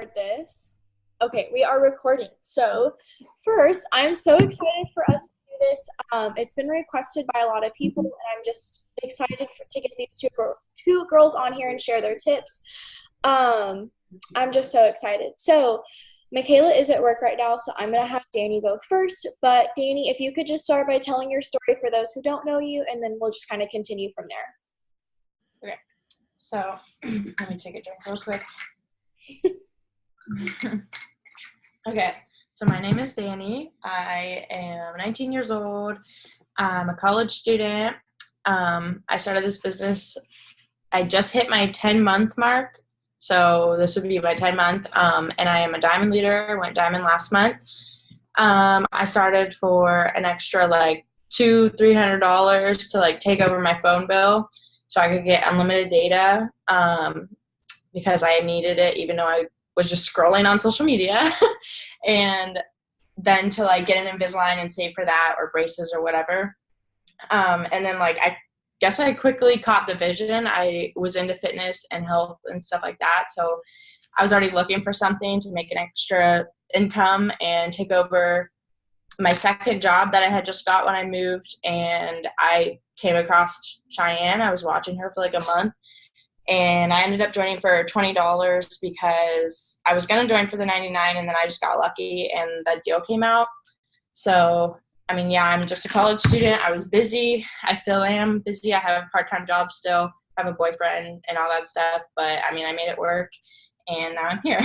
this. Okay, we are recording. So, first, I'm so excited for us to do this. It's been requested by a lot of people, and I'm just excited to get these two girls on here and share their tips. Um, I'm just so excited. So, Michaela is at work right now, so I'm going to have Danny go first. But, Danny, if you could just start by telling your story for those who don't know you, and then we'll just kind of continue from there. Okay, so let me take a drink real quick. Okay, so my name is Danny. I am 19 years old. I'm a college student. I started this business. I just hit my 10-month mark, so this would be my 10-month, and I am a diamond leader. Went diamond last month. I started for an extra like $200-$300 to like take over my phone bill so I could get unlimited data because I needed it, even though I was just scrolling on social media. And then to like get an Invisalign and save for that, or braces or whatever. And then like I guess I quickly caught the vision. I was into fitness and health and stuff like that, so I was already looking for something to make an extra income and take over my second job that I had just got when I moved. And I came across Cheyenne. I was watching her for like a month, and I ended up joining for $20 because I was going to join for the 99, and then I just got lucky and that deal came out. So, I mean, yeah, I'm just a college student. I was busy. I still am busy. I have a part-time job still. I have a boyfriend and all that stuff. But, I mean, I made it work, and now I'm here.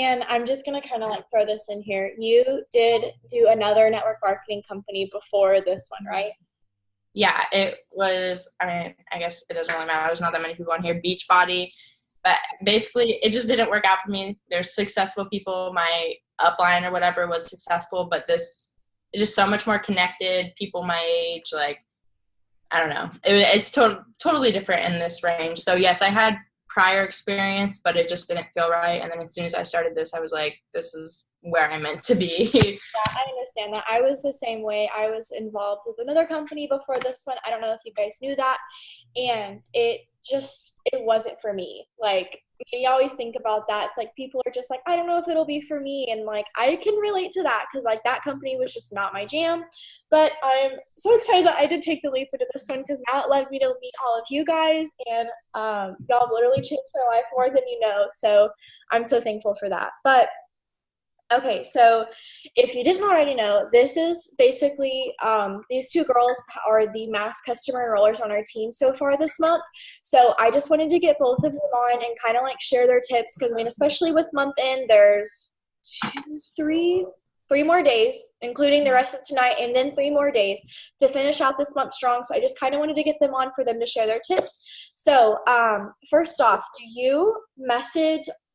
And I'm just going to kind of like throw this in here. You did do another network marketing company before this one, right? Yeah, it was, I mean, I guess it doesn't really matter. There's not that many people on here. Beachbody. But basically, it just didn't work out for me. There's successful people. My upline or whatever was successful, but this is just so much more connected. People my age, like, I don't know. It's totally different in this range. So, yes, I had prior experience, but it just didn't feel right. And then as soon as I started this, I was like, this is where I'm meant to be. Yeah, I understand that. I was the same way. I was involved with another company before this one. I don't know if you guys knew that. And it wasn't for me. Like, you always think about that. It's like people are just like, I don't know if it'll be for me. And like, I can relate to that because like that company was just not my jam. But I'm so excited that I did take the leap into this one because now it led me to meet all of you guys. And y'all literally changed my life more than you know. So I'm so thankful for that. But okay, so if you didn't already know, this is basically these two girls are the mass customer enrollers on our team so far this month. So I just wanted to get both of them on and kind of like share their tips because I mean, especially with month end, there's three more days, including the rest of tonight, and then 3 more days to finish out this month strong. So I just kind of wanted to get them on for them to share their tips. So first off, do you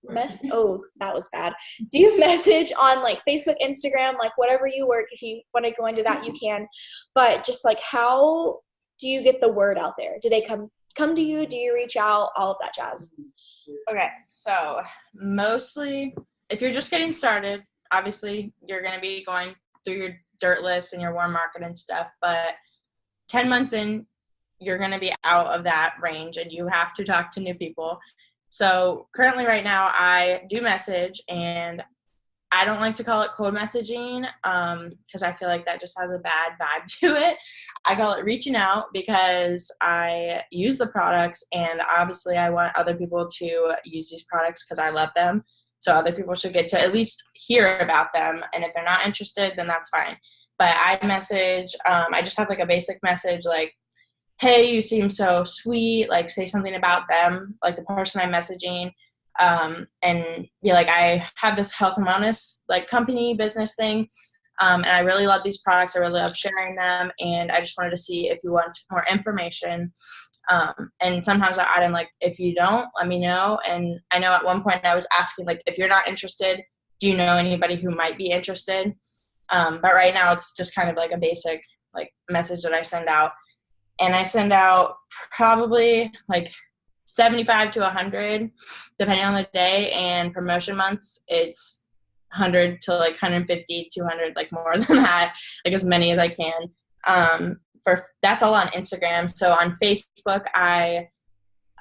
that was bad. Do you message on like Facebook, Instagram, like whatever you work? If you want to go into that, you can. But just like, how do you get the word out there? Do they come to you? Do you reach out? All of that jazz. Okay, so mostly if you're just getting started, obviously you're going to be going through your dirt list and your warm market and stuff. But 10 months in, you're going to be out of that range and you have to talk to new people. So currently right now I do message, and I don't like to call it cold messaging because I feel like that just has a bad vibe to it. I call it reaching out because I use the products, and obviously I want other people to use these products because I love them. So other people should get to at least hear about them. And if they're not interested, then that's fine. But I message, I just have like a basic message like, hey, you seem so sweet, like say something about them, like the person I'm messaging, and be like, I have this health and wellness like company business thing, and I really love these products. I really love sharing them, and I just wanted to see if you want more information. And sometimes I add in like, if you don't, let me know. And I know at one point I was asking like, if you're not interested, do you know anybody who might be interested? But right now it's just kind of like a basic like message that I send out. And I send out probably like 75 to 100, depending on the day. And promotion months, it's 100 to like 150, 200, like more than that, like as many as I can. That's all on Instagram. So on Facebook, I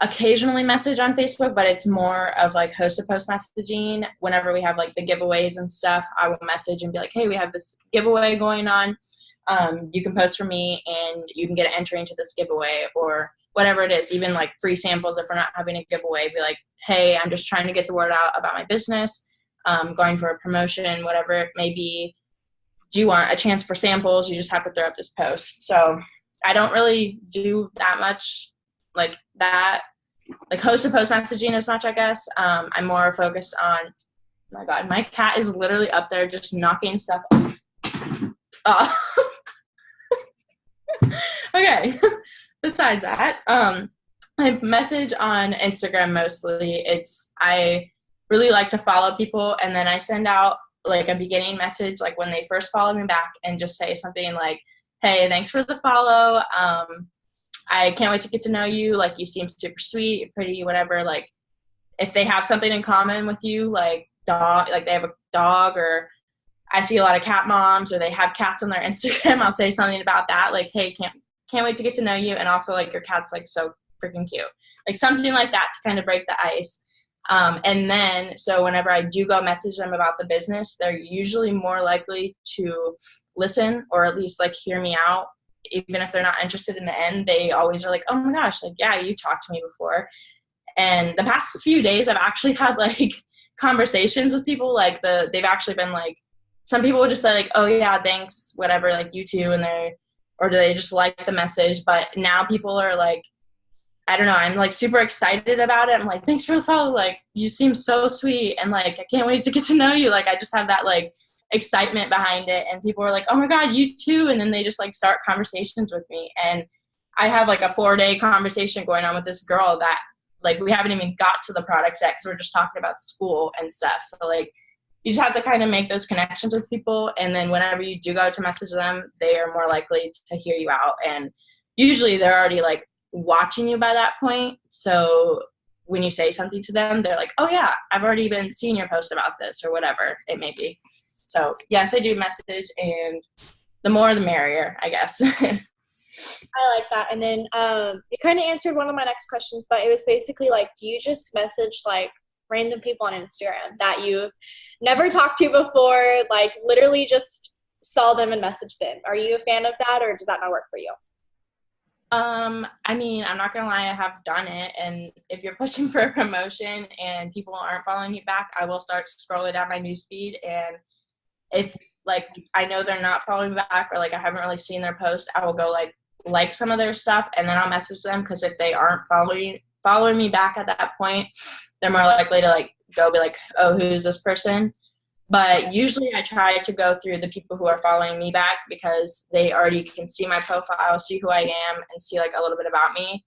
occasionally message on Facebook, but it's more of like host to post messaging. Whenever we have like the giveaways and stuff, I will message and be like, hey, we have this giveaway going on. You can post for me and you can get an entry into this giveaway, or whatever it is, even like free samples. If we're not having a giveaway, be like, hey, I'm just trying to get the word out about my business, going for a promotion, whatever it may be. Do you want a chance for samples? You just have to throw up this post. So I don't really do that much like that, like host to post messaging as much, I guess. I'm more focused on, oh my God, my cat is literally up there just knocking stuff off. Okay. Besides that, I message on Instagram mostly. I really like to follow people, and then I send out like a beginning message, like when they first follow me back, and just say something like, hey, thanks for the follow. I can't wait to get to know you. Like, you seem super sweet, you're pretty, whatever. Like, if they have something in common with you, like dog, like they have a dog, or I see a lot of cat moms, or they have cats on their Instagram, I'll say something about that. Like, hey, can't wait to get to know you. And also, like, your cat's like so freaking cute. Like something like that to kind of break the ice. And then, so whenever I do go message them about the business, they're usually more likely to listen, or at least like hear me out. Even if they're not interested in the end, they always are like, oh my gosh, like, yeah, you talked to me before. And the past few days, I've actually had like conversations with people, like they've actually been like, some people would just say like, oh yeah, thanks, whatever, like you too. And or do they just like the message? But now people are like, I don't know, I'm like super excited about it. I'm like, thanks for the follow. Like, you seem so sweet. And like, I can't wait to get to know you. Like, I just have that like excitement behind it. And people are like, oh my God, you too. And then they just like start conversations with me. And I have like a 4-day conversation going on with this girl that like, we haven't even got to the products yet, because we're just talking about school and stuff. So like, you just have to kind of make those connections with people. And then whenever you do go to message them, they are more likely to hear you out. And usually they're already like watching you by that point. So when you say something to them, they're like, oh yeah, I've already been seeing your post about this, or whatever it may be. So yes, I do message, and the more the merrier, I guess. I like that. And then you kind of answered one of my next questions, but it was basically like, do you just message like random people on Instagram that you've never talked to before, like literally just saw them and messaged them? Are you a fan of that, or does that not work for you? I mean, I'm not gonna lie, I have done it. And if you're pushing for a promotion and people aren't following you back, I will start scrolling down my newsfeed. And if like I know they're not following me back, or like I haven't really seen their post, I will go like some of their stuff, and then I'll message them. Because if they aren't following me back at that point, they're more likely to like go be like, oh, who's this person? But usually I try to go through the people who are following me back, because they already can see my profile, see who I am, and see like a little bit about me.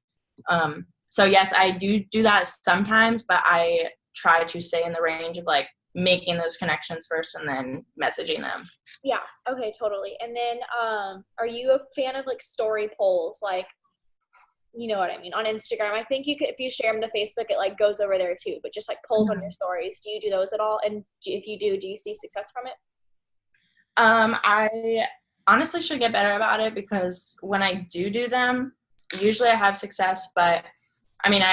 So yes, I do that sometimes, but I try to stay in the range of like making those connections first and then messaging them. Yeah. Okay. Totally. And then, are you a fan of like story polls? Like, you know what I mean, on Instagram. I think you could, if you share them to Facebook, it like goes over there too. But just like polls on your stories. Do you do those at all? And if you do you see success from it? I honestly should get better about it, because when I do them, usually I have success. But I mean,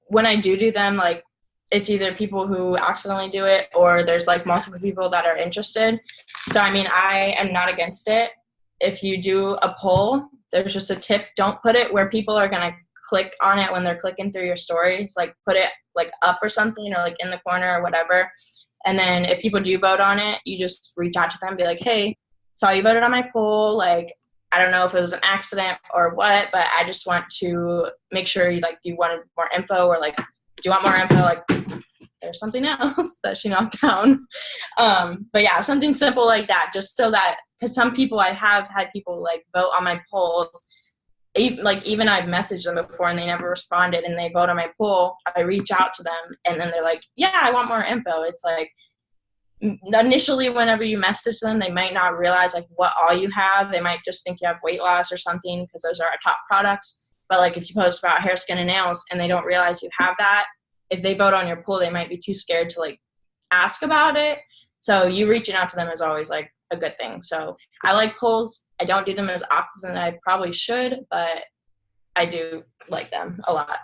when I do them, like, it's either people who accidentally do it, or there's like multiple people that are interested. So I mean, I am not against it. If you do a poll, there's just a tip: don't put it where people are gonna click on it when they're clicking through your stories. Like, put it like up or something, or like in the corner or whatever. And then if people do vote on it, you just reach out to them and be like, hey, saw you voted on my poll. Like, I don't know if it was an accident or what, but I just want to make sure you wanted more info, or like, do you want more info? Like, there's something else that she knocked down. But yeah, something simple like that, just so that, because some people, I have had people like vote on my polls. Even I've messaged them before and they never responded, and they vote on my poll. I reach out to them, and then they're like, yeah, I want more info. It's like, initially whenever you message them, they might not realize like what all you have. They might just think you have weight loss or something, because those are our top products. But like, if you post about hair, skin, and nails, and they don't realize you have that, if they vote on your poll, they might be too scared to like ask about it. So you reaching out to them is always like a good thing. So I like polls. I don't do them as often as I probably should, but I do like them a lot.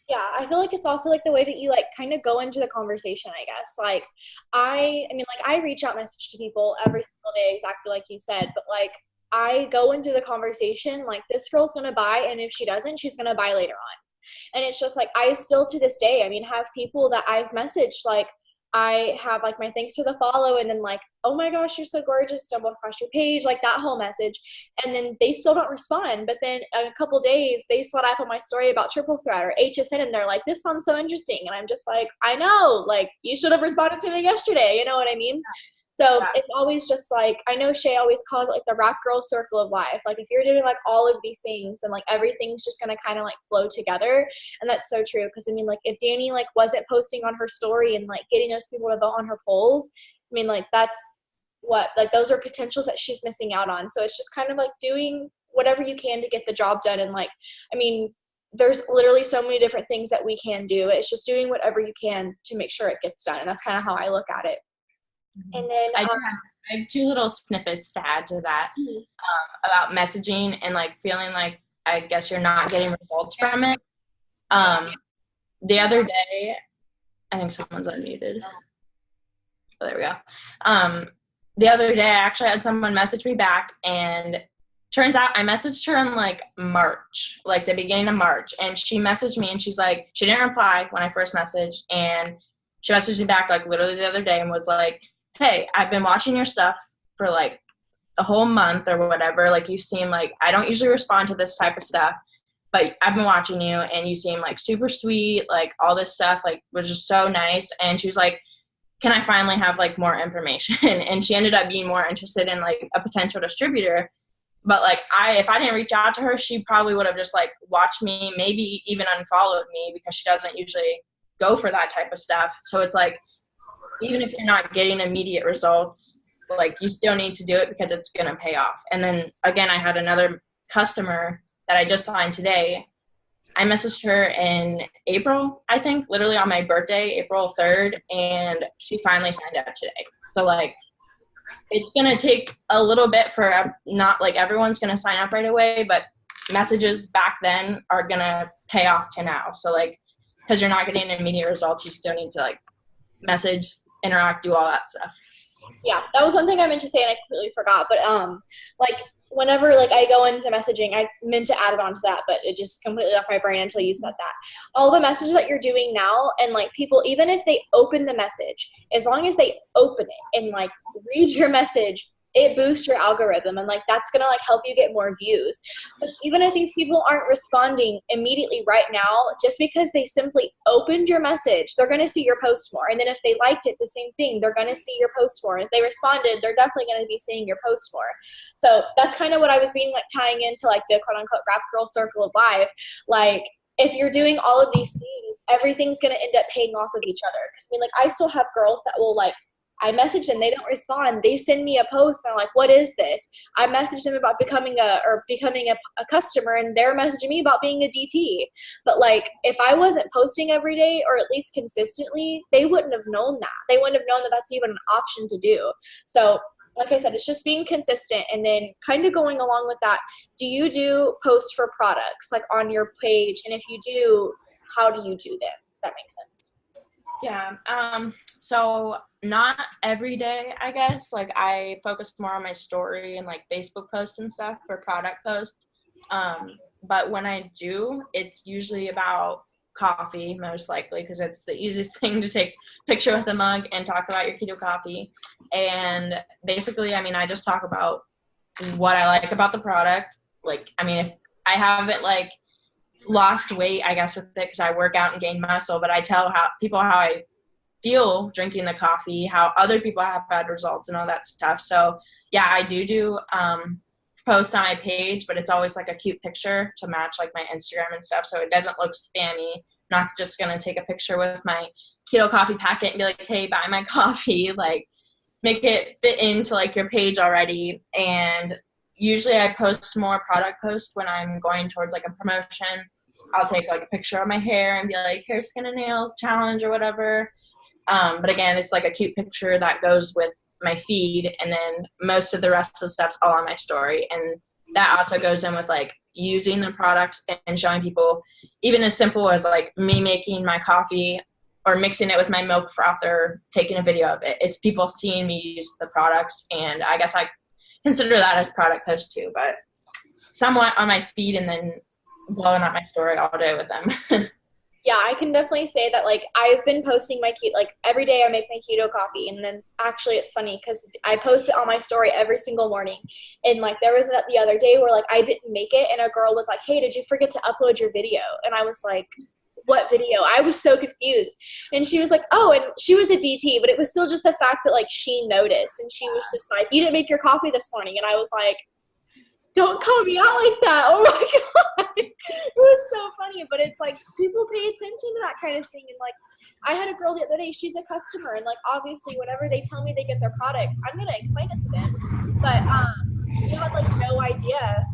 Yeah, I feel like it's also like the way that you like kind of go into the conversation, I guess. Like I mean like I reach out message to people every single day exactly like you said, but like I go into the conversation like this girl's going to buy and if she doesn't, she's going to buy later on. And it's just like I still to this day, I mean, have people that I've messaged like I have like my thanks for the follow and then like, oh my gosh, you're so gorgeous, stumbled across your page, like that whole message. And then they still don't respond. But then a couple days they slide up on my story about triple threat or HSN and they're like, this sounds so interesting. And I'm just like, I know, like you should have responded to me yesterday. You know what I mean? So Yeah. it's always just like, I know Shay always calls it like the rap girl circle of life. Like if you're doing like all of these things and like everything's just going to kind of like flow together. And that's so true. Cause I mean, like if Danny like wasn't posting on her story and like getting those people to vote on her polls, I mean, like that's what, like those are potentials that she's missing out on. So it's just kind of like doing whatever you can to get the job done. And like, I mean, there's literally so many different things that we can do. It's just doing whatever you can to make sure it gets done. And that's kind of how I look at it. And then I have two little snippets to add to that about messaging and like feeling like I guess you're not getting results from it. The other day, I think someone's unmuted. Oh, there we go. The other day, I actually had someone message me back, and turns out I messaged her in like March, like the beginning of March, and she messaged me and she's like, she didn't reply when I first messaged, and she messaged me back like literally the other day and was like, hey, I've been watching your stuff for like a whole month or whatever. Like you seem like, I don't usually respond to this type of stuff, but I've been watching you and you seem like super sweet, like all this stuff like was just so nice. And she was like, can I finally have like more information? And she ended up being more interested in like a potential distributor. But like if I didn't reach out to her, she probably would have just like watched me, maybe even unfollowed me because she doesn't usually go for that type of stuff. So it's like, even if you're not getting immediate results, like you still need to do it because it's going to pay off. And then again, I had another customer that I just signed today. I messaged her in April, I think, literally on my birthday, April 3rd, and she finally signed up today. So like, it's going to take a little bit for not like everyone's going to sign up right away, but messages back then are going to pay off to now. So like, because you're not getting immediate results, you still need to like message, interact, do all that stuff. Yeah, that was one thing I meant to say and I completely forgot. But like whenever like I go into messaging, I meant to add it onto that, but it just completely left my brain until you said that. All the messages that you're doing now, and like people, even if they open the message, as long as they open it and like read your message, it boosts your algorithm and like that's gonna like help you get more views. But even if these people aren't responding immediately right now, just because they simply opened your message, they're gonna see your post more. And then if they liked it, the same thing, they're gonna see your post more. And if they responded, they're definitely gonna be seeing your post more. So that's kind of what I was being like tying into like the quote unquote rap girl circle of life. Like if you're doing all of these things, everything's gonna end up paying off of each other. Because I mean, like I still have girls that will like I message them, they don't respond. They send me a post and I'm like, what is this? I message them about becoming a customer and they're messaging me about being a DT. But like if I wasn't posting every day or at least consistently, they wouldn't have known that. They wouldn't have known that that's even an option to do. So like I said, it's just being consistent and then kind of going along with that. Do you do posts for products like on your page? And if you do, how do you do them? If that makes sense. Yeah. So not every day, I guess. Like I focus more on my story and like Facebook posts and stuff for product posts. But when I do, it's usually about coffee, most likely, because it's the easiest thing to take a picture with a mug and talk about your keto coffee. And basically, I mean, I just talk about what I like about the product. Like, I mean, if I haven't like lost weight, I guess, with it because I work out and gain muscle, but I tell how I feel drinking the coffee, how other people have had results and all that stuff. So yeah, I do post on my page, but it's always like a cute picture to match like my Instagram and stuff, so it doesn't look spammy. Not just gonna take a picture with my keto coffee packet and be like, hey, buy my coffee. Like make it fit into like your page already. And usually I post more product posts when I'm going towards like a promotion. I'll take like a picture of my hair and be like, hair, skin, and nails challenge or whatever. But again, it's like a cute picture that goes with my feed, and then most of the rest of the stuff's all on my story. And that also goes in with like using the products and showing people, even as simple as like me making my coffee or mixing it with my milk frother, taking a video of it. It's people seeing me use the products, and I guess I consider that as product post too, but somewhat on my feed and then blowing up my story all day with them. Yeah, I can definitely say that like I've been posting my keto, like every day I make my keto coffee, and then actually it's funny because I post it on my story every single morning, and like there was that the other day where like I didn't make it and a girl was like, hey, did you forget to upload your video? And I was like, what video? I was so confused. And she was like, oh, and she was a DT, but it was still just the fact that like she noticed, and she was just like, you didn't make your coffee this morning. And I was like, don't call me out like that. Oh my God. It was so funny. But it's like people pay attention to that kind of thing. And like I had a girl the other day, she's a customer, and like obviously whenever they tell me they get their products, I'm gonna explain it to them. But she had like no idea.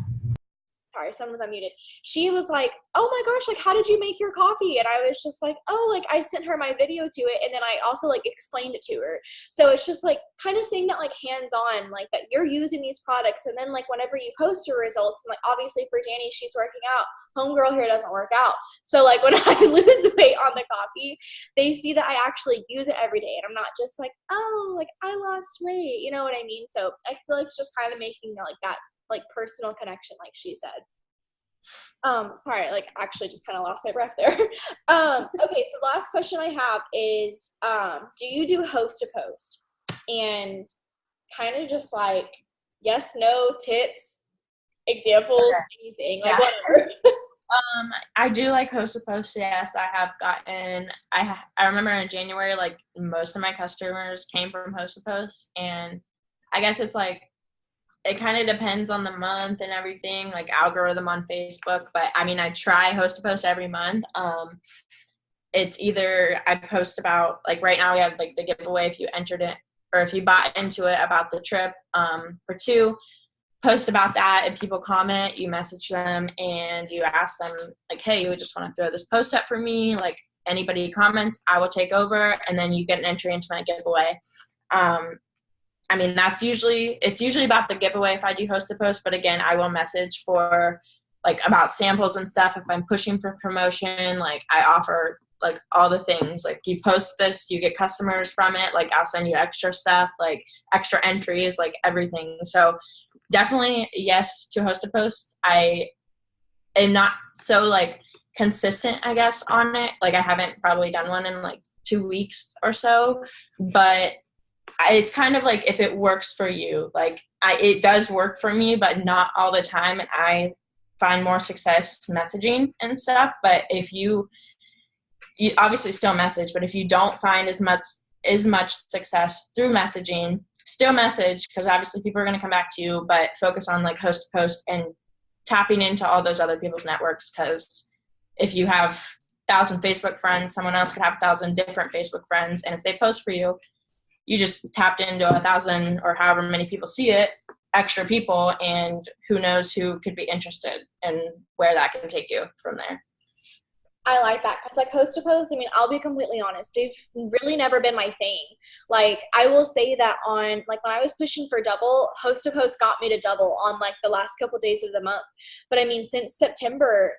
Sorry, someone was unmuted. She was like, oh my gosh, like, how did you make your coffee? And I was just like, oh, like, I sent her my video to it, and then I also, like, explained it to her. So it's just, like, kind of saying that, like, hands-on, like, that you're using these products, and then, like, whenever you post your results, and, like, obviously for Danny, she's working out. Homegirl here doesn't work out. So, like, when I lose weight on the coffee, they see that I actually use it every day, and I'm not just like, oh, like, I lost weight, you know what I mean? So I feel like it's just kind of making, like, that like personal connection, like she said. Sorry, like actually just kind of lost my breath there. Okay, so last question I have is, do you do host to post? And kind of just like yes, no, tips, examples, Okay. anything, like Yeah. whatever. I do like host to post. Yes, I have gotten. I remember in January, like most of my customers came from host to post, and I guess it's like it kind of depends on the month and everything, like algorithm on Facebook. But I mean, I try host to post every month. It's either I post about like right now we have like the giveaway if you entered it or if you bought into it about the trip for 2. Post about that, and people comment, you message them and you ask them like, hey, you just want to throw this post up for me, like anybody comments I will take over, and then you get an entry into my giveaway. I mean, it's usually about the giveaway if I do host a post, but again, I will message for like about samples and stuff. If I'm pushing for promotion, like I offer like all the things, like you post this, you get customers from it. Like I'll send you extra stuff, like extra entries, like everything. So definitely yes to host a post. I am not so like consistent, I guess, on it. Like I haven't probably done one in like 2 weeks or so, but it's kind of like if it works for you, like it does work for me, but not all the time. And I find more success messaging and stuff. But if you obviously still message, but if you don't find as much success through messaging, still message, because obviously people are going to come back to you, but focus on like host to post and tapping into all those other people's networks. Because if you have 1,000 Facebook friends, someone else could have 1,000 different Facebook friends. And if they post for you, you just tapped into 1,000 or however many people see it, extra people, and who knows who could be interested and where that can take you from there. I like that because like host to post, I mean, I'll be completely honest, they've really never been my thing. Like I will say that on like when I was pushing for double, host to post got me to double on like the last couple of days of the month. But I mean, since September,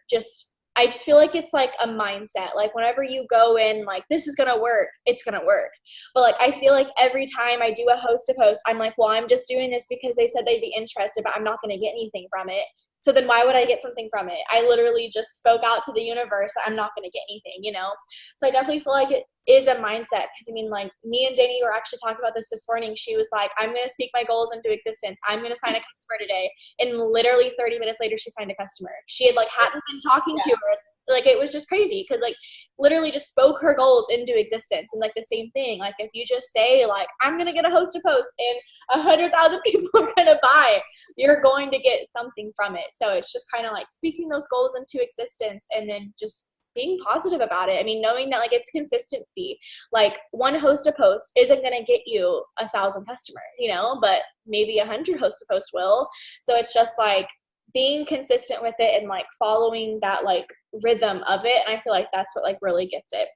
I just feel like it's like a mindset. Like whenever you go in, like this is gonna work, it's gonna work. But like I feel like every time I do a host to post, I'm like, well, I'm just doing this because they said they'd be interested, but I'm not gonna get anything from it. So then why would I get something from it? I literally just spoke out to the universe that I'm not going to get anything, you know? So I definitely feel like it is a mindset because, I mean, like me and Janie were actually talking about this morning. She was like, I'm going to speak my goals into existence. I'm going to sign a customer today. And literally 30 minutes later, she signed a customer. She had like hadn't been talking to her. Like it was just crazy because like literally just spoke her goals into existence. And like the same thing, like if you just say like, I'm going to get a host to post and 100,000 people are going to buy, you're going to get something from it. So it's just kind of like speaking those goals into existence and then just being positive about it. I mean, knowing that like it's consistency, like one host to post isn't going to get you 1,000 customers, you know, but maybe 100 host to post will. So it's just like being consistent with it and like following that like rhythm of it. And I feel like that's what like really gets it.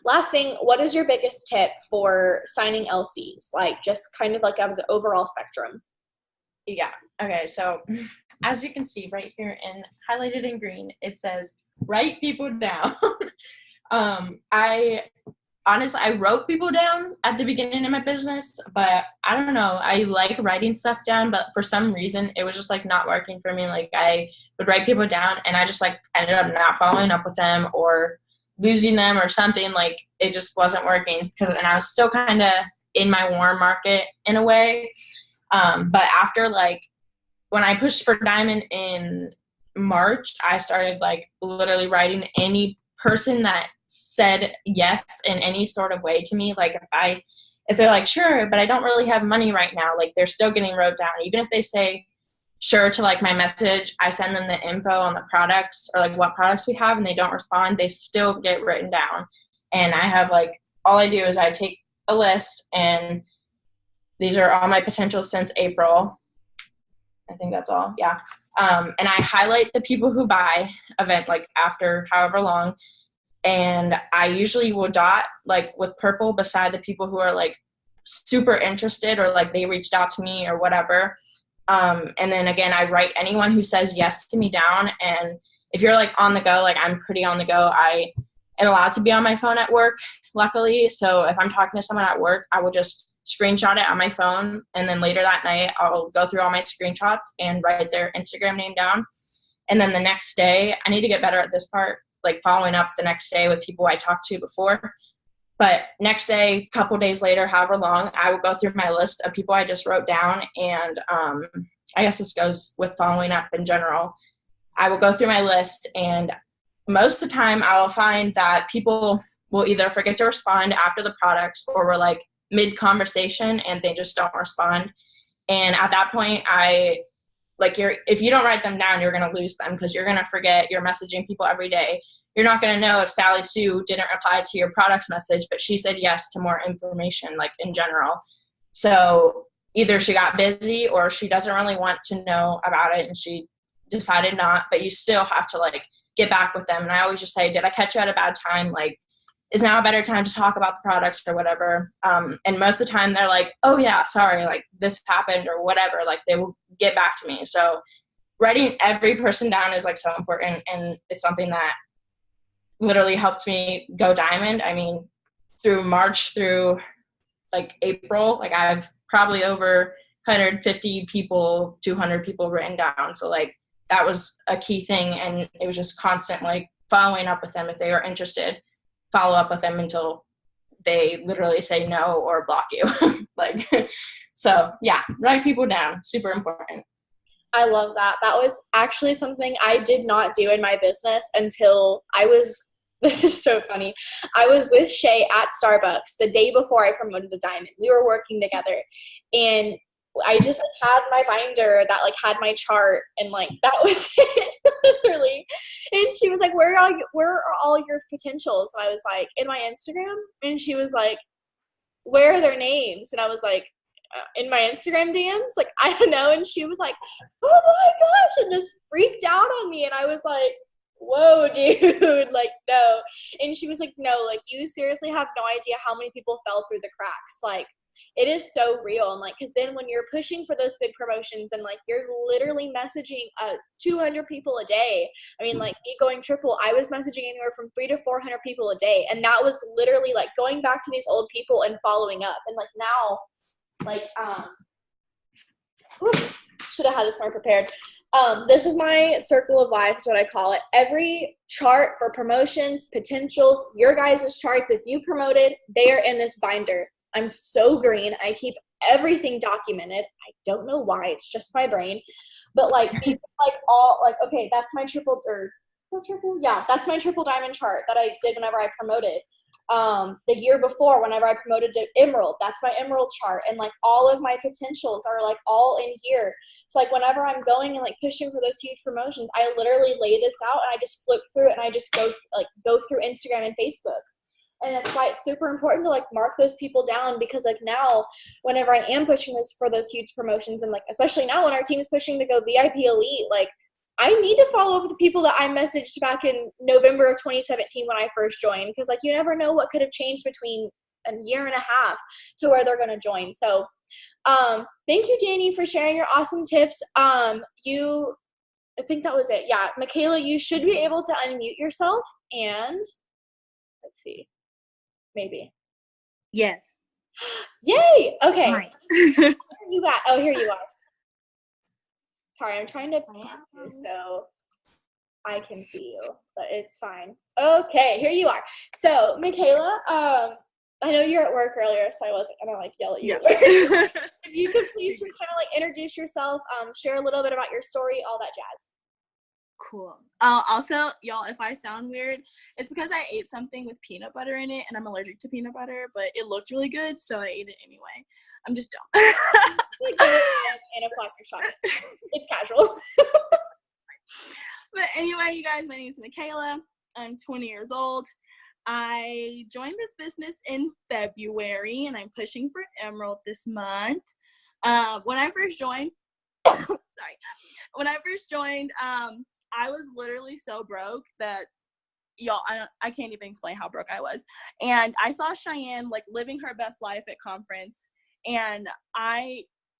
Last thing, what is your biggest tip for signing LCs? Like just kind of like as an overall spectrum. Yeah. Okay. So as you can see right here in highlighted in green, it says write people down. I honestly, I wrote people down at the beginning of my business, but I don't know. I like writing stuff down, but for some reason it was just like not working for me. Like I would write people down and I just like ended up not following up with them or losing them or something. Like it just wasn't working because, and I was still kind of in my warm market in a way. But after like when I pushed for Diamond in March, I started like literally writing any person that said yes in any sort of way to me. Like if they're like, sure, but I don't really have money right now, like they're still getting wrote down. Even if they say sure to like my message, I send them the info on the products or like what products we have and they don't respond, they still get written down. And I have like, all I do is I take a list and these are all my potentials since April. I think that's all. Yeah. And I highlight the people who buy event like after however long. And I usually will dot like with purple beside the people who are like super interested or like they reached out to me or whatever. And then again, I write anyone who says yes to me down. And if you're like on the go, like I'm pretty on the go, I am allowed to be on my phone at work, luckily. So if I'm talking to someone at work, I will just screenshot it on my phone. And then later that night, I'll go through all my screenshots and write their Instagram name down. And then the next day, I need to get better at this part, like following up the next day with people I talked to before. But next day, couple days later, however long, I will go through my list of people I just wrote down. And I guess this goes with following up in general. I will go through my list, and most of the time I will find that people will either forget to respond after the products or we're like mid-conversation and they just don't respond. And at that point, if you don't write them down, you're going to lose them because you're going to forget. You're messaging people every day. You're not going to know if Sally Sue didn't reply to your products message, but she said yes to more information, like in general. So either she got busy or she doesn't really want to know about it and she decided not, but you still have to like get back with them. And I always just say, did I catch you at a bad time? Like, is now a better time to talk about the products or whatever? And most of the time they're like, oh yeah, sorry, like this happened or whatever. Like they will get back to me. So writing every person down is like so important. And it's something that literally helps me go Diamond. I mean, through March through like April, like I've probably over 150 people, 200 people written down. So like that was a key thing. And it was just constant like following up with them if they were interested. Follow up with them until they literally say no or block you. Like, so yeah, write people down. Super important. I love that. That was actually something I did not do in my business until this is so funny. I was with Shay at Starbucks the day before I promoted the Diamond. We were working together and I just had my binder that like had my chart and like that was it literally. And she was like, where are all your potentials? And I was like, in my Instagram. And she was like, where are their names? And I was like, in my Instagram DMs? Like, I don't know. And she was like, oh my gosh, and just freaked out on me. And I was like, whoa, dude, like, no. And she was like, no, like, you seriously have no idea how many people fell through the cracks. Like, it is so real. And like, because then when you're pushing for those big promotions and like you're literally messaging 200 people a day, I mean, like me going triple, I was messaging anywhere from 300 to 400 people a day. And that was literally like going back to these old people and following up. And like now, like, should have had this more prepared. This is my circle of life is what I call it. Every chart for promotions, potentials, your guys' charts, if you promoted, they are in this binder. I'm so green. I keep everything documented. I don't know why. It's just my brain. But like these like all like, okay, that's my that's my triple diamond chart that I did whenever I promoted. The year before, whenever I promoted to Enroll, that's my Enroll chart. And like all of my potentials are like all in here. So like whenever I'm going and like pushing for those huge promotions, I literally lay this out and I just flip through it and I just go through Instagram and Facebook. And that's why it's super important to like mark those people down, because like now whenever I am pushing this for those huge promotions, and like especially now when our team is pushing to go VIP elite, like I need to follow up with the people that I messaged back in November of 2017 when I first joined, because like you never know what could have changed between a year and a half to where they're going to join. So thank you, Danny, for sharing your awesome tips. I think that was it. Yeah, Michaela, you should be able to unmute yourself, and let's see, maybe. Yes. Yay! Okay. Right. Where are you at? Oh, here you are. Sorry, I'm trying to talk to you so I can see you, but it's fine. Okay, here you are. So, Michaela, I know you're at work earlier, so I wasn't gonna like yell at you. Yeah. If you could please just kind of like introduce yourself, share a little bit about your story, all that jazz. Cool. Also, y'all, if I sound weird, it's because I ate something with peanut butter in it, and I'm allergic to peanut butter, but it looked really good, so I ate it anyway. I'm just dumb. And a flock of chocolate. It's casual. But anyway, you guys, my name is Michaela. I'm 20 years old. I joined this business in February, and I'm pushing for Enroll this month. When I first joined, I was literally so broke that, y'all, I can't even explain how broke I was. And I saw Cheyenne like living her best life at conference, and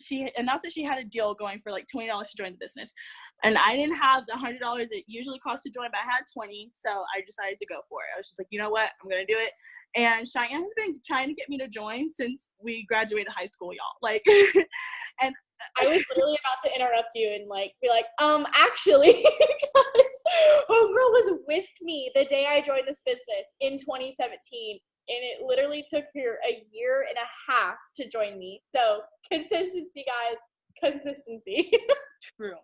she announced that she had a deal going for like $20 to join the business, and I didn't have the $100 it usually costs to join, but I had $20, so I decided to go for it. I was just like, you know what, I'm gonna do it. And Cheyenne has been trying to get me to join since we graduated high school, y'all. Like, and I was literally about to interrupt you and like be like, actually, guys, homegirl was with me the day I joined this business in 2017. And it literally took her a year and a half to join me. So consistency, guys, consistency. True.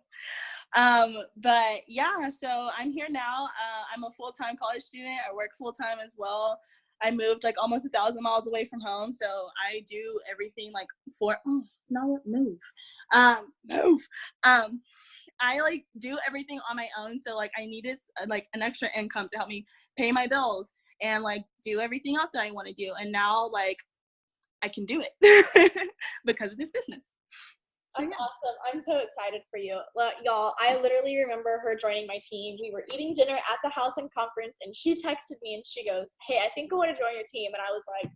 But yeah, so I'm here now. I'm a full-time college student. I work full-time as well. I moved like almost 1,000 miles away from home. So I do everything like I like do everything on my own. So like I needed like an extra income to help me pay my bills and like do everything else that I want to do. And now like I can do it because of this business. So, That's awesome. I'm so excited for you. Y'all, I literally remember her joining my team. We were eating dinner at the house in conference, and she texted me and she goes, hey, I think I want to join your team. And I was like,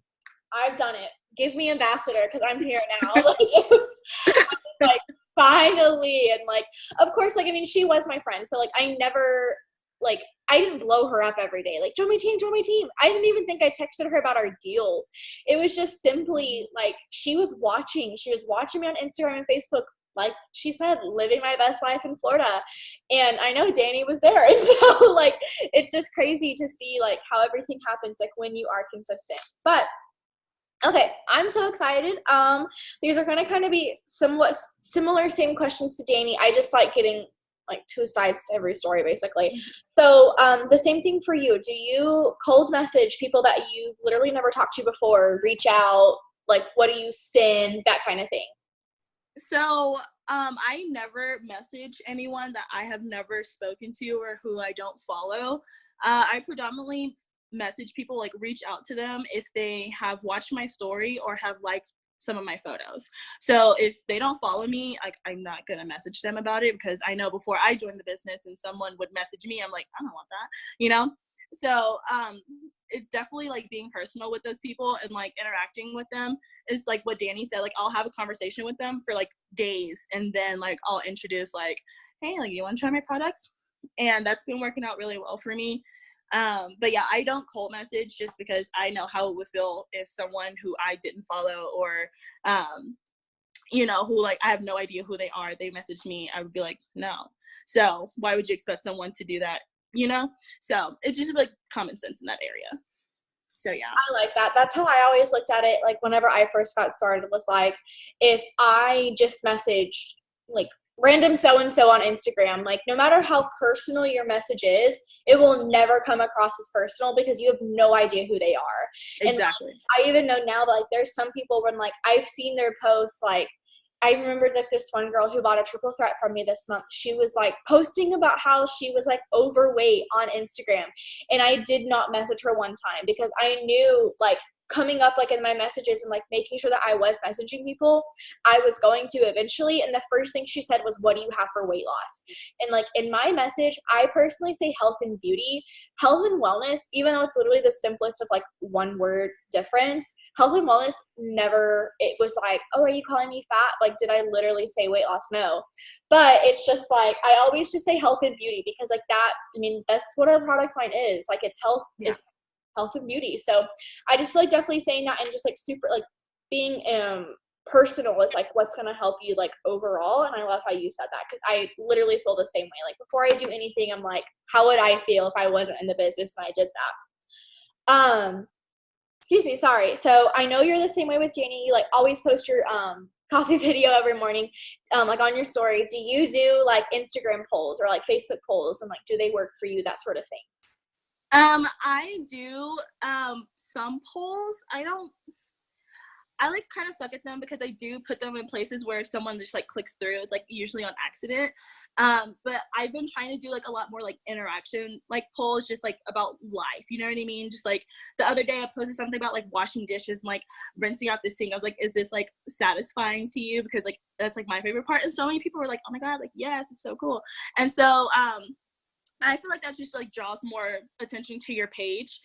I've done it. Give me ambassador because I'm here now. Like, it was like, finally. And like, of course, like, I mean, she was my friend. So like, I didn't blow her up every day. Like, join my team, join my team. I didn't even think I texted her about our deals. It was just simply like, she was watching me on Instagram and Facebook. Like she said, living my best life in Florida. And I know Danny was there. And so like, it's just crazy to see like how everything happens, like when you are consistent. But okay, I'm so excited. These are going to kind of be somewhat similar, same questions to Danny. I just like getting like two sides to every story, basically. So the same thing for you. Do you cold message people that you've literally never talked to before, reach out, like what do you send, that kind of thing? So I never message anyone that I have never spoken to or who I don't follow. I predominantly message people, like reach out to them if they have watched my story or have liked some of my photos. So if they don't follow me, like I'm not gonna message them about it because I know before I joined the business and someone would message me, I'm like, I don't want that, you know? So it's definitely like being personal with those people and like interacting with them is like what Danny said. Like I'll have a conversation with them for like days and then like I'll introduce like, hey, like you want to try my products? And that's been working out really well for me. But yeah, I don't cold message just because I know how it would feel if someone who I didn't follow or, you know, who like I have no idea who they are, they messaged me, I would be like, no. So why would you expect someone to do that, you know? So it's just like common sense in that area. So yeah. I like that. That's how I always looked at it. Like whenever I first got started, was like, if I just messaged like random so-and-so on Instagram, like no matter how personal your message is, it will never come across as personal because you have no idea who they are. Exactly. And I even know now that like there's some people when like I've seen their posts, like I remember like this one girl who bought a triple threat from me this month. She was like posting about how she was like overweight on Instagram. And I did not message her one time because I knew like coming up like in my messages and like making sure that I was messaging people I was going to eventually. And the first thing she said was, what do you have for weight loss? And like in my message, I personally say health and beauty. Health and wellness, even though it's literally the simplest of like one word difference, health and wellness never, it was like, oh, are you calling me fat? Like, did I literally say weight loss? No. But it's just like, I always just say health and beauty because like that, I mean, that's what our product line is. Like it's health, it's health and beauty. So I just feel like definitely saying that and just like super like being personal is like what's going to help you like overall. And I love how you said that because I literally feel the same way. Like before I do anything, I'm like, how would I feel if I wasn't in the business and I did that? Excuse me, sorry. So I know you're the same way with Janie. You like always post your coffee video every morning, like on your story. Do you do like Instagram polls or like Facebook polls, and like do they work for you, that sort of thing? I do some polls. I like kind of suck at them because I do put them in places where someone just like clicks through. It's like usually on accident. But I've been trying to do like a lot more like interaction, like polls just like about life. You know what I mean? Just like the other day I posted something about like washing dishes and like rinsing out the sink. I was like, is this like satisfying to you? Because like that's like my favorite part. And so many people were like, oh my God, like, yes, it's so cool. And so, I feel like that just like draws more attention to your page,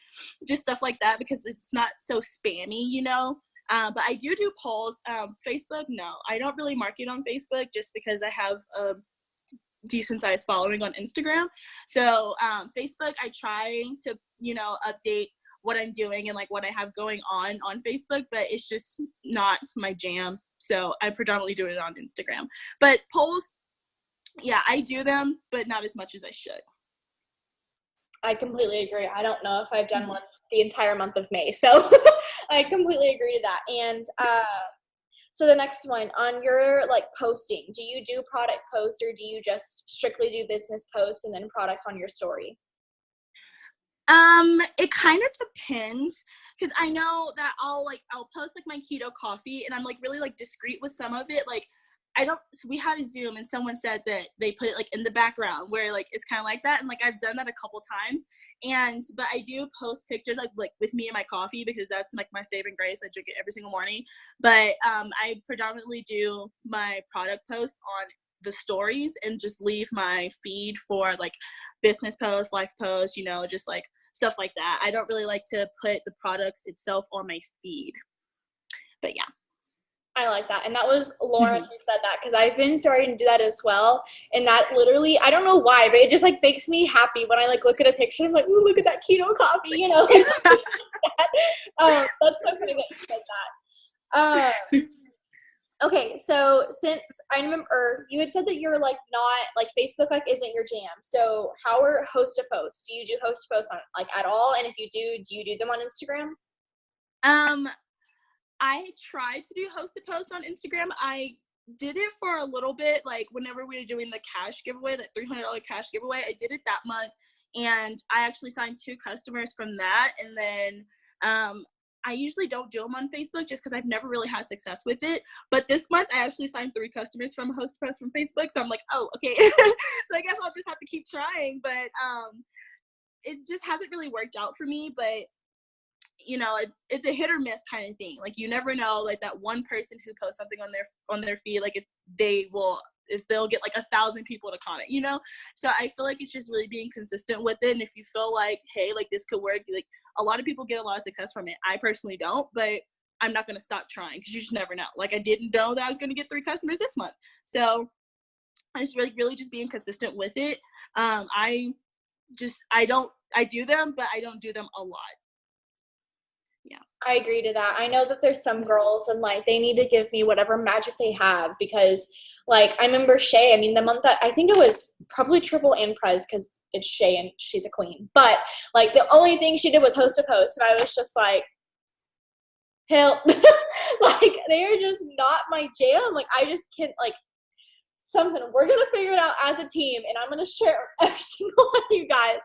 just stuff like that, because it's not so spammy, you know. But I do polls. Facebook, no, I don't really market on Facebook just because I have a decent sized following on Instagram. So Facebook, I try to, you know, update what I'm doing and like what I have going on Facebook, but it's just not my jam. So I predominantly do it on Instagram. But polls, yeah, I do them, but not as much as I should. I completely agree. I don't know if I've done one the entire month of May, so I completely agree to that. And so the next one, on your like posting, do you do product posts or do you just strictly do business posts and then products on your story? It kind of depends, because I know that I'll post like my keto coffee and I'm like really like discreet with some of it. Like we had a Zoom and someone said that they put it like in the background where like it's kind of like that, and like I've done that a couple times, but I do post pictures like with me and my coffee because that's like my saving grace. I drink it every single morning. But I predominantly do my product posts on the stories and just leave my feed for like business posts, life posts, you know, just like stuff like that. I don't really like to put the products itself on my feed. But yeah. I like that. And that was Lauren who said that, because I've been starting to do that as well. And that literally, I don't know why, but it just like makes me happy when I like look at a picture. I'm like, ooh, look at that keto coffee, you know? That's so funny that you said that. Okay, so since I remember you had said that you're like not like Facebook like isn't your jam. So how are host to post? Do you do host to post on like at all? And if you do you do them on Instagram? I tried to do host to post on Instagram. I did it for a little bit, like whenever we were doing the cash giveaway, that $300 cash giveaway. I did it that month, and I actually signed 2 customers from that. And then I usually don't do them on Facebook just because I've never really had success with it. But this month, I actually signed 3 customers from host to post from Facebook. So I'm like, oh, okay. So I guess I'll just have to keep trying. But it just hasn't really worked out for me. But you know, it's a hit or miss kind of thing. Like you never know, like that one person who posts something on their feed, like if they'll get like 1,000 people to comment, you know? So I feel like it's just really being consistent with it. And if you feel like, hey, like this could work, like a lot of people get a lot of success from it. I personally don't, but I'm not going to stop trying because you just never know. Like I didn't know that I was going to get 3 customers this month. So it's really just being consistent with it. I do them, but I don't do them a lot. Yeah, I agree to that. I know that there's some girls and like they need to give me whatever magic they have, because like I remember Shay, I mean the month that I think it was probably triple and prize because it's Shay and she's a queen, but like the only thing she did was host a post and I was just like, help. Like they are just not my jam. Like I just can't like something. We're gonna figure it out as a team, and I'm gonna share every single one of you guys,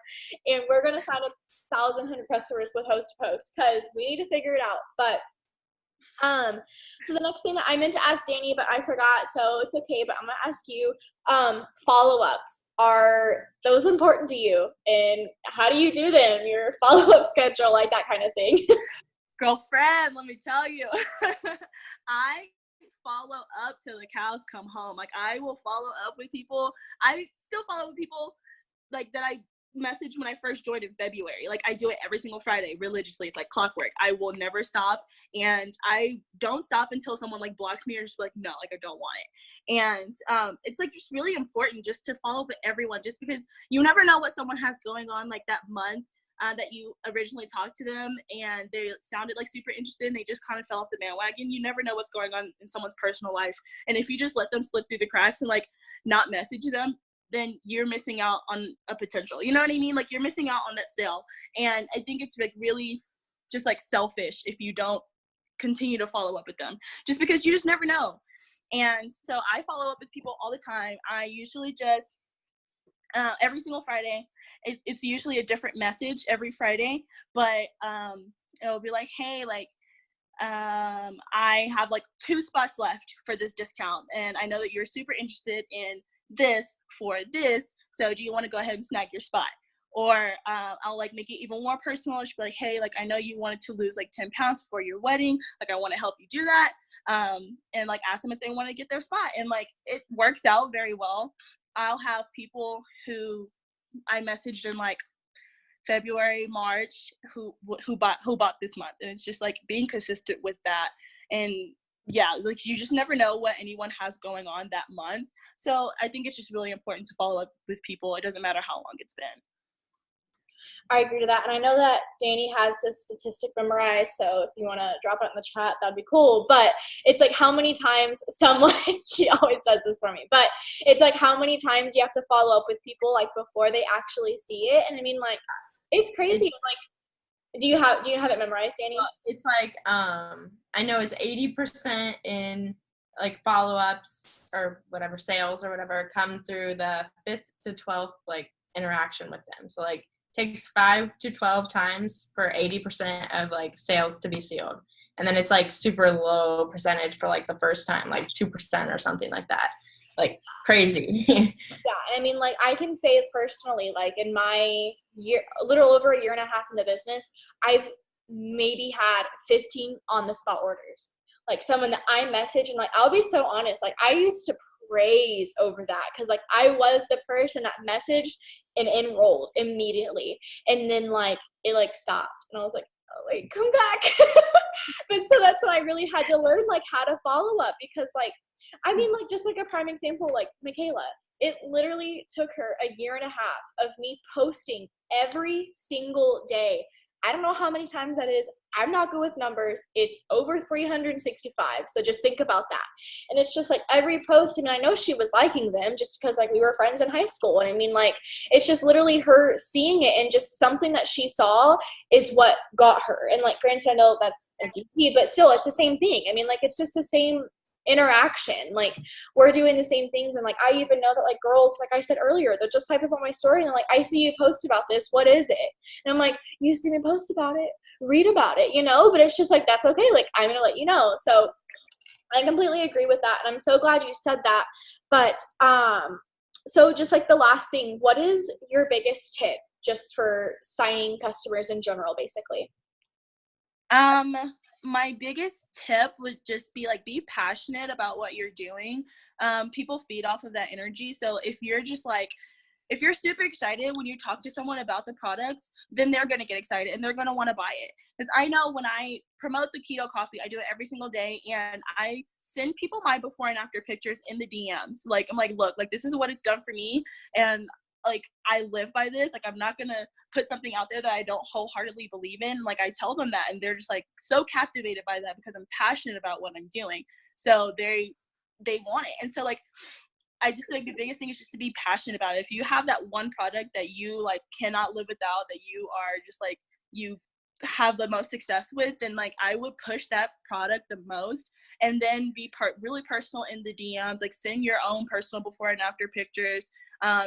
and we're gonna sign up 1,100 customers with host to post because we need to figure it out. But so the next thing that I meant to ask Danny, but I forgot, so it's okay. But I'm gonna ask you, follow-ups, are those important to you, and how do you do them? Your follow-up schedule, like that kind of thing. Girlfriend, let me tell you. I follow up till the cows come home. Like, I will follow up with people. I still follow with people like that I messaged when I first joined in February. Like, I do it every single Friday religiously. It's like clockwork. I will never stop, and I don't stop until someone like blocks me or just like, no, like, I don't want it. And it's like just really important just to follow up with everyone, just because you never know what someone has going on like that month. That you originally talked to them and they sounded like super interested and they just kind of fell off the bandwagon. You never know what's going on in someone's personal life. And if you just let them slip through the cracks and like not message them, then you're missing out on a potential. You know what I mean? Like, you're missing out on that sale. And I think it's like really just like selfish if you don't continue to follow up with them, just because you just never know. And so I follow up with people all the time. I usually just every single Friday, it's usually a different message every Friday, but it'll be like, hey, like, I have like 2 spots left for this discount, and I know that you're super interested in this for this, so do you want to go ahead and snag your spot? Or I'll like make it even more personal. I'll just be like, hey, like, I know you wanted to lose like 10 pounds before your wedding, like, I want to help you do that, and like ask them if they want to get their spot. And like, it works out very well. I'll have people who I messaged in like February, March, who bought this month, and it's just like being consistent with that. And yeah, like, you just never know what anyone has going on that month. So I think it's just really important to follow up with people. It doesn't matter how long it's been. I agree to that. And I know that Danny has this statistic memorized, so if you want to drop it in the chat, that'd be cool. But it's like how many times someone, she always does this for me, but it's like how many times you have to follow up with people like before they actually see it. And I mean, like, it's crazy. Like, do you have it memorized, Danny? It's like, I know it's 80% in like follow-ups or whatever, sales or whatever, come through the 5th to 12th like interaction with them. So like, takes 5 to 12 times for 80% of like sales to be sealed. And then it's like super low percentage for like the first time, like 2% or something like that. Like, crazy. Yeah. And I mean, like, I can say personally, like, in my a little over a year and a half in the business, I've maybe had 15 on the spot orders. Like, someone that I message, and like, I'll be so honest, like, I used to praise over that, because like, I was the person that messaged and enrolled immediately, and then like it like stopped, and I was like, oh wait, come back. But so that's when I really had to learn like how to follow up, because like, I mean, like, just like a prime example, like Michaela, it literally took her a year and a half of me posting every single day. I don't know how many times that is. I'm not good with numbers. It's over 365. So just think about that. And it's just like every post, I mean, I know she was liking them just because like we were friends in high school. And I mean, like, it's just literally her seeing it, and just something that she saw is what got her. And like, granted, I know that's a DP, but still, it's the same thing. I mean, like, it's just the same interaction. Like, we're doing the same things. And like, I even know that like girls, like I said earlier, they'll just type up on my story and they're like, I see you post about this, what is it? And I'm like, you see me post about it, read about it, you know? But it's just like, that's okay, like, I'm gonna let you know. So I completely agree with that, and I'm so glad you said that. But so just like the last thing, what is your biggest tip just for signing customers in general, basically? My biggest tip would just be like, be passionate about what you're doing. People feed off of that energy. So if you're just like, if you're super excited when you talk to someone about the products, then they're going to get excited and they're going to want to buy it. Because I know when I promote the keto coffee, I do it every single day, and I send people my before and after pictures in the DMs. Like, I'm like, look, like, this is what it's done for me. And like, I live by this. Like, I'm not going to put something out there that I don't wholeheartedly believe in. Like, I tell them that, and they're just like so captivated by that because I'm passionate about what I'm doing. So they want it. And so like, I just feel like the biggest thing is just to be passionate about it. If you have that one product that you like cannot live without, that you are just like, you have the most success with, then like, I would push that product the most, and then be really personal in the DMs, like send your own personal before and after pictures,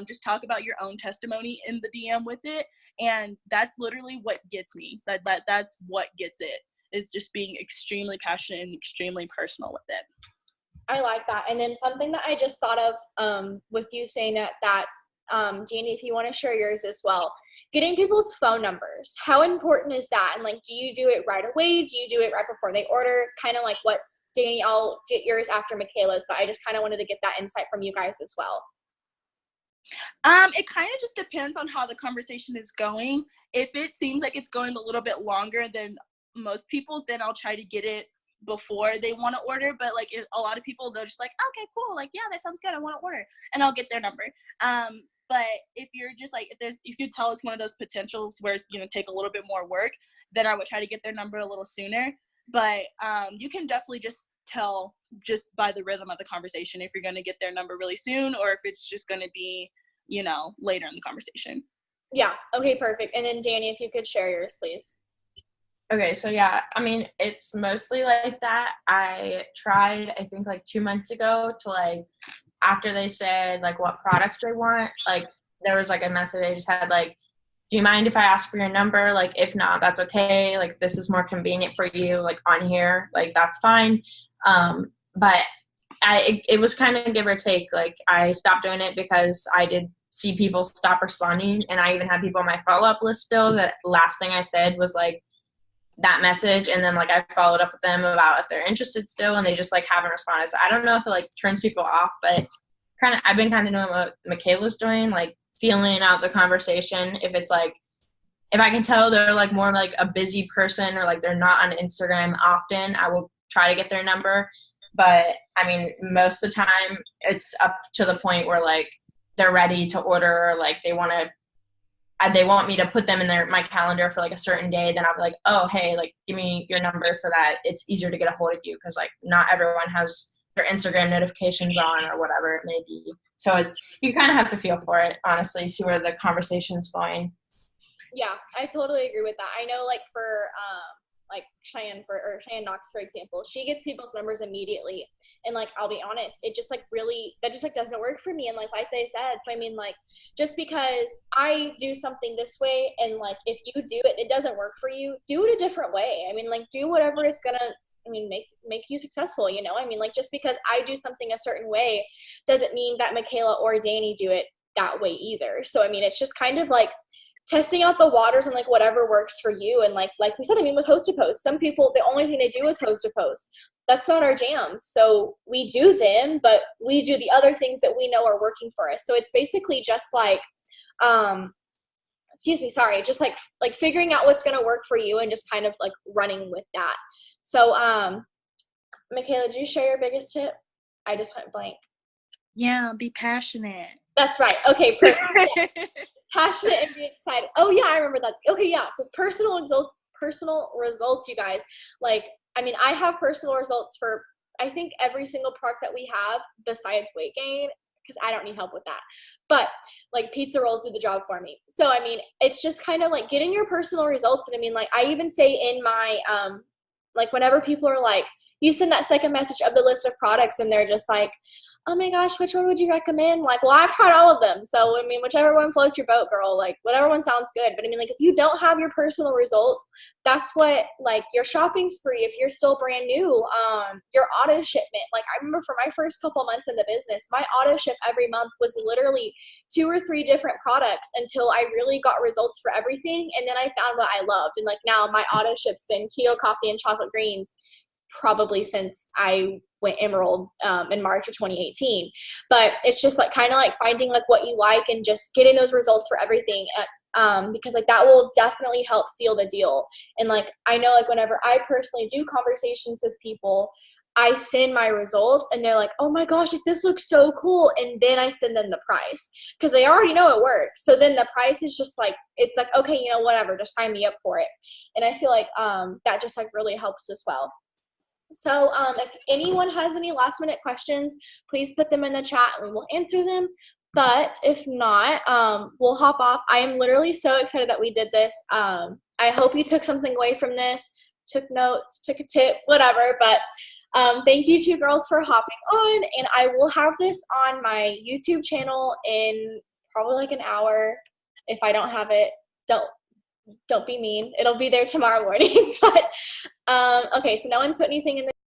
just talk about your own testimony in the DM with it. And that's literally what gets me. That's what gets it, is just being extremely passionate and extremely personal with it. I like that. And then something that I just thought of with you saying that Danny, if you want to share yours as well, getting people's phone numbers. How important is that? And like, do you do it right away? Do you do it right before they order? Kind of like what's, Danny, I'll get yours after Michaela's, but I just kind of wanted to get that insight from you guys as well. It kind of just depends on how the conversation is going. If it seems like it's going a little bit longer than most people's, then I'll try to get it before they want to order. But like a lot of people, they're just like, okay, cool, like, yeah, that sounds good, I want to order, and I'll get their number. But if you're just like, if you tell us one of those potentials where it's gonna take a little bit more work, then I would try to get their number a little sooner. But you can definitely just tell just by the rhythm of the conversation if you're going to get their number really soon or if it's just going to be, later in the conversation. Yeah. Okay, perfect. And then Danny, if you could share yours, please. Okay, so yeah, I mean, it's mostly like that. I tried, I think like 2 months ago to like, after they said like what products they want, like there was like a message I just had like, do you mind if I ask for your number? Like, if not, that's okay. Like, this is more convenient for you, like on here, like that's fine. But it was kind of give or take. Like, I stopped doing it because I did see people stop responding, and I even had people on my follow-up list still that last thing I said was like that message, and then like I followed up with them about if they're interested still, and they just like haven't responded. So I don't know if it like turns people off, but I've been kind of doing what Michaela's doing, like feeling out the conversation. If it's like, if I can tell they're like more like a busy person or like they're not on Instagram often, I will try to get their number. But I mean, most of the time it's up to the point where like they're ready to order, or like they want me to put them in my calendar for like a certain day. Then I'll be like, oh, hey, like give me your number so that it's easier to get a hold of you. Cause like not everyone has their Instagram notifications on or whatever it may be. So you kind of have to feel for it, honestly, see where the conversation's going. Yeah, I totally agree with that. I know like for like Cheyenne Knox, for example, she gets people's numbers immediately. And like, I'll be honest, it just like really, that just like doesn't work for me. And like they said, so I mean, like, just because I do something this way and like, if you do it, it doesn't work for you, do it a different way. I mean, like, do whatever is gonna, make you successful, I mean, like, just because I do something a certain way doesn't mean that Michaela or Danny do it that way either. So, I mean, it's just kind of like testing out the waters and like whatever works for you. And like we said, I mean, with host to post, some people, the only thing they do is host to post. That's not our jam. So we do them, but we do the other things that we know are working for us. So it's basically just like, just like figuring out what's going to work for you and just kind of like running with that. So, Michaela, did you share your biggest tip? I just went blank. Yeah, be passionate. That's right. Okay, perfect. Passionate and be excited. Oh yeah, I remember that. Okay, yeah, because personal results, you guys. Like, I mean, I have personal results for I think every single product that we have besides weight gain, because I don't need help with that. But like pizza rolls do the job for me. So I mean, it's just kind of like getting your personal results. And I mean, like I even say in my like whenever people are like, you send that second message of the list of products and they're just like, oh my gosh, which one would you recommend? Like, well, I've tried all of them. So, I mean, whichever one floats your boat, girl, like whatever one sounds good. But I mean, like if you don't have your personal results, that's what, like your shopping spree, if you're still brand new, your auto shipment. Like I remember for my first couple months in the business, my auto ship every month was literally 2 or 3 different products until I really got results for everything. And then I found what I loved. And like now my auto ship's been keto coffee and chocolate greens probably since I went Enroll in March of 2018. But it's just like kind of like finding like what you like and just getting those results for everything because like that will definitely help seal the deal. And like I know like whenever I personally do conversations with people, I send my results and they're like, oh my gosh, like this looks so cool. And then I send them the price because they already know it works. So then the price is just like, it's like, okay, whatever, just sign me up for it. And I feel like that just like really helps as well. So if anyone has any last minute questions, please put them in the chat and we will answer them. But if not, we'll hop off. I am literally so excited that we did this. I hope you took something away from this, took notes, took a tip, whatever. But thank you two girls for hopping on. And I will have this on my YouTube channel in probably like an hour. If I don't have it, don't be mean. It'll be there tomorrow morning. But okay, so no one's put anything in the